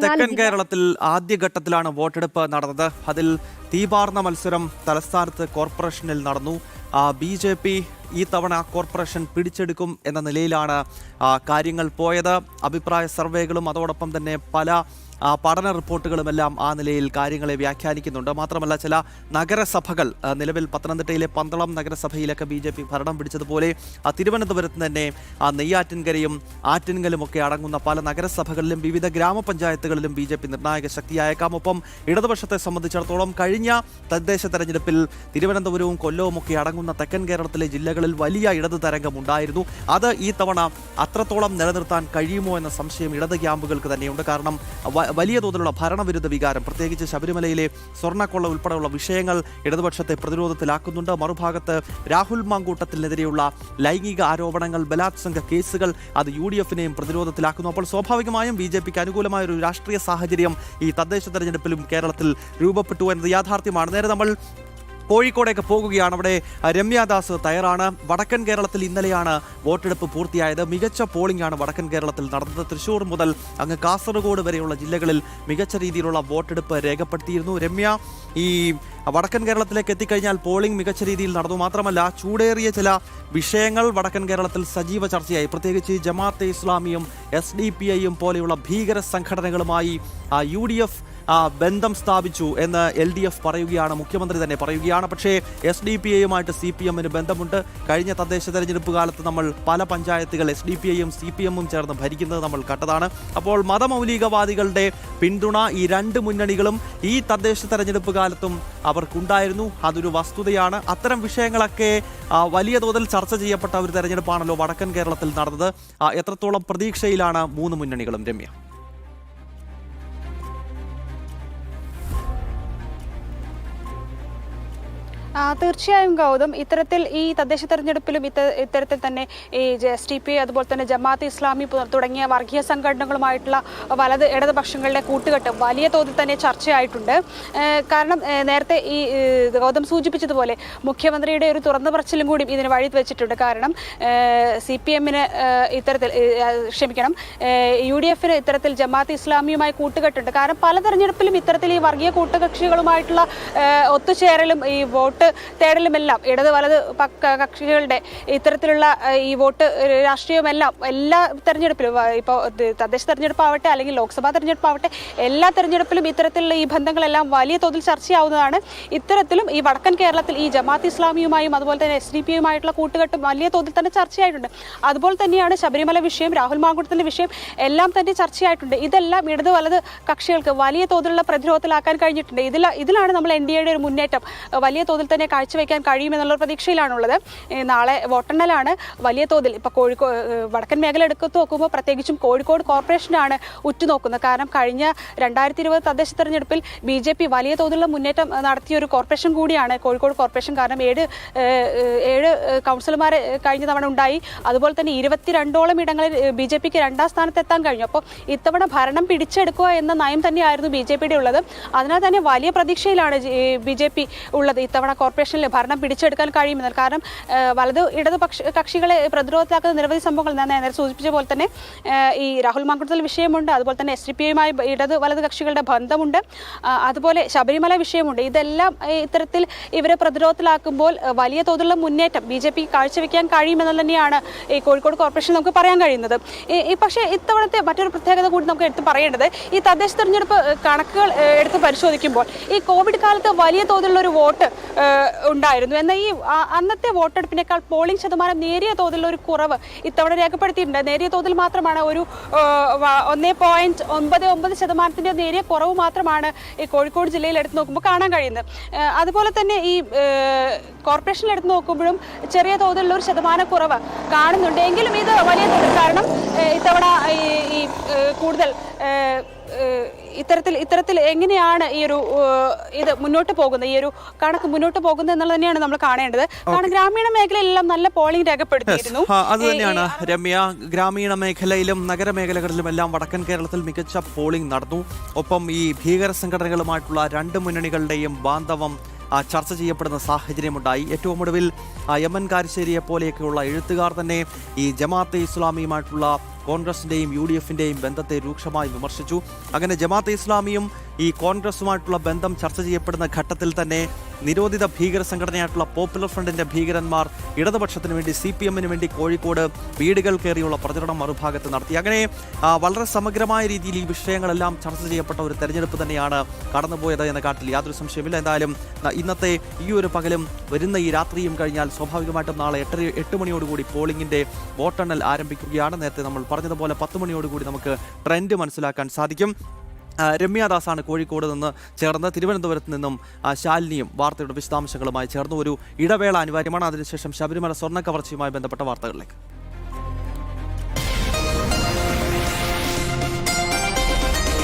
തെക്കൻ കേരളത്തിൽ ആദ്യഘട്ടത്തിലാണ് വോട്ടെടുപ്പ് നടന്നത്. അതിൽ തീപാർന്ന മത്സരം തലസ്ഥാനത്ത് കോർപ്പറേഷനിൽ നടന്നു. BJP ഈ തവണ കോർപ്പറേഷൻ പിടിച്ചെടുക്കും എന്ന നിലയിലാണ് കാര്യങ്ങൾ പോയത്. അഭിപ്രായ സർവേകളും അതോടൊപ്പം തന്നെ പല പഠന റിപ്പോർട്ടുകളുമെല്ലാം ആ നിലയിൽ കാര്യങ്ങളെ വ്യാഖ്യാനിക്കുന്നുണ്ട്. മാത്രമല്ല ചില നഗരസഭകൾ, നിലവിൽ പത്തനംതിട്ടയിലെ പന്തളം നഗരസഭയിലൊക്കെ BJP ഭരണം പിടിച്ചതുപോലെ തിരുവനന്തപുരത്ത് തന്നെ നെയ്യാറ്റിൻകരയും ആറ്റിൻകലും ഒക്കെ അടങ്ങുന്ന പല നഗരസഭകളിലും വിവിധ ഗ്രാമപഞ്ചായത്തുകളിലും BJP നിർണായക ശക്തിയായേക്കാം. ഒപ്പം ഇടതുപക്ഷത്തെ സംബന്ധിച്ചിടത്തോളം കഴിഞ്ഞ തദ്ദേശ തെരഞ്ഞെടുപ്പിൽ തിരുവനന്തപുരവും കൊല്ലവും ഒക്കെ അടങ്ങുന്ന തെക്കൻ കേരളത്തിലെ ജില്ലകളിൽ വലിയ ഇടത് തരംഗം ഉണ്ടായിരുന്നു. അത് ഈ തവണ അത്രത്തോളം നിലനിർത്താൻ കഴിയുമോ എന്ന സംശയം ഇടത് ക്യാമ്പുകൾക്ക് തന്നെയുണ്ട്. കാരണം വലിയ തോതിലുള്ള ഭരണവിരുദ്ധ വികാരം, പ്രത്യേകിച്ച് ശബരിമലയിലെ സ്വർണ്ണക്കൊള്ള ഉൾപ്പെടെയുള്ള വിഷയങ്ങൾ ഇടതുപക്ഷത്തെ പ്രതിരോധത്തിലാക്കുന്നുണ്ട്. മറുഭാഗത്ത് രാഹുൽ മാങ്കൂട്ടത്തിനെതിരെയുള്ള ലൈംഗിക ആരോപണങ്ങൾ, ബലാത്സംഗ കേസുകൾ, അത് UDF-നെയും പ്രതിരോധത്തിലാക്കുന്നു. അപ്പോൾ സ്വാഭാവികമായും BJPക്ക് അനുകൂലമായ ഒരു രാഷ്ട്രീയ സാഹചര്യം ഈ തദ്ദേശ തെരഞ്ഞെടുപ്പിലും കേരളത്തിൽ രൂപപ്പെട്ടു എന്നത് യാഥാർത്ഥ്യമാണ്. നേരെ നമ്മൾ കോഴിക്കോടേക്ക് പോകുകയാണ്. അവിടെ രമ്യാദാസ് തയ്യാറാണ്. വടക്കൻ കേരളത്തിൽ ഇന്നലെയാണ് വോട്ടെടുപ്പ് പൂർത്തിയായത്. മികച്ച പോളിംഗ് ആണ് വടക്കൻ കേരളത്തിൽ നടന്നത്. തൃശ്ശൂർ മുതൽ അങ്ങ് കാസർഗോഡ് വരെയുള്ള ജില്ലകളിൽ മികച്ച രീതിയിലുള്ള വോട്ടെടുപ്പ് രേഖപ്പെടുത്തിയിരുന്നു. രമ്യ, ഈ വടക്കൻ കേരളത്തിലേക്ക് എത്തിക്കഴിഞ്ഞാൽ പോളിംഗ് മികച്ച രീതിയിൽ നടന്നു. മാത്രമല്ല ചൂടേറിയ ചില വിഷയങ്ങൾ വടക്കൻ കേരളത്തിൽ സജീവ ചർച്ചയായി. പ്രത്യേകിച്ച് ജമാഅത്തെ ഇസ്ലാമിയും SDPIയും പോലെയുള്ള ഭീകര സംഘടനകളുമായി UDF ബന്ധം സ്ഥാപിച്ചു എന്ന് LDF പറയുകയാണ്, മുഖ്യമന്ത്രി തന്നെ പറയുകയാണ്. പക്ഷേ SDPIയുമായിട്ട് CPM-ന് ബന്ധമുണ്ട്. കഴിഞ്ഞ തദ്ദേശ തെരഞ്ഞെടുപ്പ് കാലത്ത് നമ്മൾ പല പഞ്ചായത്തുകൾ SDPIയും CPM-ഉം ചേർന്ന് ഭരിക്കുന്നത് നമ്മൾ കണ്ടതാണ്. അപ്പോൾ മതമൗലികവാദികളുടെ പിന്തുണ ഈ രണ്ട് മുന്നണികളും ഈ തദ്ദേശ തെരഞ്ഞെടുപ്പ് കാലത്തും അവർക്കുണ്ടായിരുന്നു. അതൊരു വസ്തുതയാണ്. അത്തരം വിഷയങ്ങളൊക്കെ വലിയ തോതിൽ ചർച്ച ചെയ്യപ്പെട്ട ഒരു തെരഞ്ഞെടുപ്പാണല്ലോ വടക്കൻ കേരളത്തിൽ നടന്നത്. എത്രത്തോളം പ്രതീക്ഷയിലാണ് മൂന്ന് മുന്നണികളും രമ്യ? തീർച്ചയായും ഗൗതം, ഇത്തരത്തിൽ ഈ തദ്ദേശ തെരഞ്ഞെടുപ്പിലും ഇത്തരത്തിൽ തന്നെ ഈ SDPI അതുപോലെ തന്നെ ജമാഅത്തെ ഇസ്ലാമി തുടങ്ങിയ വർഗീയ സംഘടനകളുമായിട്ടുള്ള ഇടതുപക്ഷങ്ങളുടെ കൂട്ടുകെട്ട് വലിയ തോതിൽ തന്നെ ചർച്ചയായിട്ടുണ്ട്. കാരണം നേരത്തെ ഈ ഗൗതം സൂചിപ്പിച്ചതുപോലെ മുഖ്യമന്ത്രിയുടെ ഒരു തുറന്നു പറച്ചിലും കൂടി ഇതിന് വഴി വെച്ചിട്ടുണ്ട്. കാരണം CPM-ന് ഇത്തരത്തിൽ UDF-ന് ഇത്തരത്തിൽ ജമാഅത്തെ ഇസ്ലാമിയുമായി കൂട്ടുകെട്ടുണ്ട്. കാരണം പല തെരഞ്ഞെടുപ്പിലും ഇത്തരത്തിൽ ഈ വർഗീയ കൂട്ടുകക്ഷികളുമായിട്ടുള്ള ഒത്തുചേരലും ഈ വോട്ട് തേടലുമെല്ലാം ഇടത് വലത് കക്ഷികളുടെ ഇത്തരത്തിലുള്ള ഈ വോട്ട് രാഷ്ട്രീയമെല്ലാം എല്ലാ തെരഞ്ഞെടുപ്പിലും, ഇപ്പോൾ തദ്ദേശ തെരഞ്ഞെടുപ്പാവട്ടെ അല്ലെങ്കിൽ ലോക്സഭാ തെരഞ്ഞെടുപ്പാവട്ടെ, എല്ലാ തെരഞ്ഞെടുപ്പിലും ഇത്തരത്തിലുള്ള ഈ ബന്ധങ്ങളെല്ലാം വലിയ തോതിൽ ചർച്ചയാവുന്നതാണ്. ഇത്തരത്തിലും ഈ വടക്കൻ കേരളത്തിൽ ഈ ജമാഅത്ത് ഇസ്ലാമിയുമായും അതുപോലെ തന്നെ SDPIയുമായിട്ടുള്ള കൂട്ടുകെട്ടും വലിയ തോതിൽ തന്നെ ചർച്ചയായിട്ടുണ്ട്. അതുപോലെ തന്നെയാണ് ശബരിമല വിഷയം, രാഹുൽ മാങ്കൂട്ടത്തിന്റെ വിഷയം എല്ലാം തന്നെ ചർച്ചയായിട്ടുണ്ട്. ഇതെല്ലാം ഇടത് വലത് കക്ഷികൾക്ക് വലിയ തോതിലുള്ള പ്രതിരോധത്തിലാക്കാൻ കഴിഞ്ഞിട്ടുണ്ട്. ഇതിലാണ് നമ്മൾ NDAയുടെ ഒരു മുന്നേറ്റം വലിയ തോതിൽ തന്നെ കാഴ്ചവെക്കാൻ കഴിയുമെന്നുള്ള പ്രതീക്ഷയിലാണുള്ളത്. നാളെ വോട്ടെണ്ണലാണ് വലിയ തോതിൽ. ഇപ്പോൾ വടക്കൻ മേഖല എടുക്കത്ത് നോക്കുമ്പോൾ പ്രത്യേകിച്ചും കോഴിക്കോട് കോർപ്പറേഷനാണ് ഉറ്റുനോക്കുന്നത്. കാരണം കഴിഞ്ഞ 2020 തദ്ദേശ തെരഞ്ഞെടുപ്പിൽ BJP വലിയ തോതിലുള്ള മുന്നേറ്റം നടത്തിയ ഒരു കോർപ്പറേഷൻ കൂടിയാണ് കോഴിക്കോട് കോർപ്പറേഷൻ. കാരണം ഏഴ് കൗൺസിലർമാർ കഴിഞ്ഞ തവണ ഉണ്ടായി. അതുപോലെ തന്നെ 22ഓളം ഇടങ്ങളിൽ BJPക്ക് 2ാം സ്ഥാനത്തെത്താൻ കഴിഞ്ഞു. അപ്പോൾ ഇത്തവണ ഭരണം പിടിച്ചെടുക്കുക എന്ന നയം തന്നെയായിരുന്നു BJPയുടെ ഉള്ളത്. അതിനാൽ തന്നെ വലിയ പ്രതീക്ഷയിലാണ് BJP ഉള്ളത് ഇത്തവണ കോർപ്പറേഷനിൽ ഭരണം പിടിച്ചെടുക്കാൻ കഴിയുമെന്ന്. കാരണം ഇടത് കക്ഷികളെ പ്രതിരോധത്തിലാക്കുന്ന നിരവധി സംഭവങ്ങൾ ഞാൻ നേരെ സൂചിപ്പിച്ച പോലെ തന്നെ ഈ രാഹുൽ മാങ്കൂട്ടത്തിൽ വിഷയമുണ്ട്. അതുപോലെ തന്നെ SDPIയുമായി ഇടത് വലത് കക്ഷികളുടെ ബന്ധമുണ്ട്. അതുപോലെ ശബരിമല വിഷയമുണ്ട്. ഇതെല്ലാം ഇത്തരത്തിൽ ഇവരെ പ്രതിരോധത്തിലാക്കുമ്പോൾ വലിയ തോതിലുള്ള മുന്നേറ്റം BJP കാഴ്ചവെക്കാൻ കഴിയുമെന്ന് തന്നെയാണ് ഈ കോഴിക്കോട് കോർപ്പറേഷൻ നമുക്ക് പറയാൻ കഴിയുന്നത്. പക്ഷേ ഇത്തവണത്തെ മറ്റൊരു പ്രത്യേകത കൂടി നമുക്ക് എടുത്ത് പറയേണ്ടത്, ഈ തദ്ദേശ തെരഞ്ഞെടുപ്പ് കണക്കുകൾ എടുത്ത് പരിശോധിക്കുമ്പോൾ ഈ കോവിഡ് കാലത്ത് വലിയ തോതിലുള്ള ഒരു വോട്ട് ഉണ്ടായിരുന്നു. എന്നാൽ ഈ അന്നത്തെ വോട്ടെടുപ്പിനേക്കാൾ പോളിംഗ് ശതമാനം നേരിയ തോതിലുള്ള ഒരു കുറവ് ഇത്തവണ രേഖപ്പെടുത്തിയിട്ടുണ്ട്. നേരിയ തോതിൽ മാത്രമാണ് ഒരു 1.99% നേരിയ കുറവ് മാത്രമാണ് ഈ കോഴിക്കോട് ജില്ലയിൽ എടുത്ത് നോക്കുമ്പോൾ കാണാൻ കഴിയുന്നത്. അതുപോലെ തന്നെ ഈ കോർപ്പറേഷനിൽ എടുത്ത് നോക്കുമ്പോഴും ചെറിയ തോതിലുള്ള ഒരു ശതമാനക്കുറവ് കാണുന്നുണ്ട്. എങ്കിലും ഇത് വലിയ തോതിൽ, കാരണം ഇത്തവണ ഈ കൂടുതൽ ഇത്തരത്തിൽ എങ്ങനെയാണ് ഈ ഒരു ഇത് മുന്നോട്ട് പോകുന്നത്, ഈ ഒരു കണക്ക് മുന്നോട്ട് പോകുന്നത് എന്നുള്ളത് തന്നെയാണ് നമ്മൾ കാണേണ്ടത്. കാരണം ഗ്രാമീണ മേഖലയിലെല്ലാം നല്ല പോളിംഗ് രേഖപ്പെടുത്തിയിരുന്നു. അത് തന്നെയാണ് രമ്യ. ഗ്രാമീണ മേഖലയിലും നഗരമേഖലകളിലും എല്ലാം വടക്കൻ കേരളത്തിൽ മികച്ച പോളിംഗ് നടന്നു. ഒപ്പം ഈ ഭീകര സംഘടനകളുമായിട്ടുള്ള രണ്ട് മുന്നണികളുടെയും ബാന്ധവം ചർച്ച ചെയ്യപ്പെടുന്ന സാഹചര്യമുണ്ടായി. ഏറ്റവും ഒടുവിൽ MN കാരശ്ശേരിയെ പോലെയൊക്കെയുള്ള എഴുത്തുകാർ തന്നെ ഈ ജമാഅത്തെ ഇസ്ലാമിയുമായിട്ടുള്ള കോൺഗ്രസിന്റെയും UDF-ന്റെയും ബന്ധത്തെ രൂക്ഷമായി വിമർശിച്ചു. അങ്ങനെ ജമാഅത്തെ ഇസ്ലാമിയും ഈ കോൺഗ്രസുമായിട്ടുള്ള ബന്ധം ചർച്ച ചെയ്യപ്പെടുന്ന ഘട്ടത്തിൽ തന്നെ നിരോധിത ഭീകര സംഘടനയായിട്ടുള്ള പോപ്പുലർ ഫ്രണ്ടിന്റെ ഭീകരന്മാർ ഇടതുപക്ഷത്തിന് വേണ്ടി CPM-ന് വേണ്ടി കോഴിക്കോട് വീടുകൾ കയറിയുള്ള പ്രചരണം മറുഭാഗത്ത് നടത്തി. അങ്ങനെ വളരെ സമഗ്രമായ രീതിയിൽ ഈ വിഷയങ്ങളെല്ലാം ചർച്ച ചെയ്യപ്പെട്ട ഒരു തെരഞ്ഞെടുപ്പ് തന്നെയാണ് കടന്നുപോയത് എന്ന കാര്യത്തിൽ യാതൊരു സംശയമില്ല. എന്തായാലും ഇന്നത്തെ ഈ ഒരു പകലും വരുന്ന ഈ രാത്രിയും കഴിഞ്ഞാൽ സ്വാഭാവികമായിട്ടും നാളെ 8 മണിയോടുകൂടി പോളിംഗിന്റെ വോട്ടെണ്ണൽ ആരംഭിക്കുകയാണ്. നേരത്തെ നമ്മൾ പറഞ്ഞതുപോലെ 10 മണിയോടുകൂടി നമുക്ക് ട്രെൻഡ് മനസ്സിലാക്കാൻ സാധിക്കും. രമ്യാദാസാണ് കോഴിക്കോട് നിന്ന് ചേർന്ന്. തിരുവനന്തപുരത്ത് നിന്നും ശാലിനിയും വാർത്തയുടെ വിശദാംശങ്ങളുമായി ചേർന്ന്. ഒരു ഇടവേള അനിവാര്യമാണ്. അതിനുശേഷം ശബരിമല സ്വർണ്ണ കവർച്ചയുമായി ബന്ധപ്പെട്ട വാർത്തകളിലേക്ക്.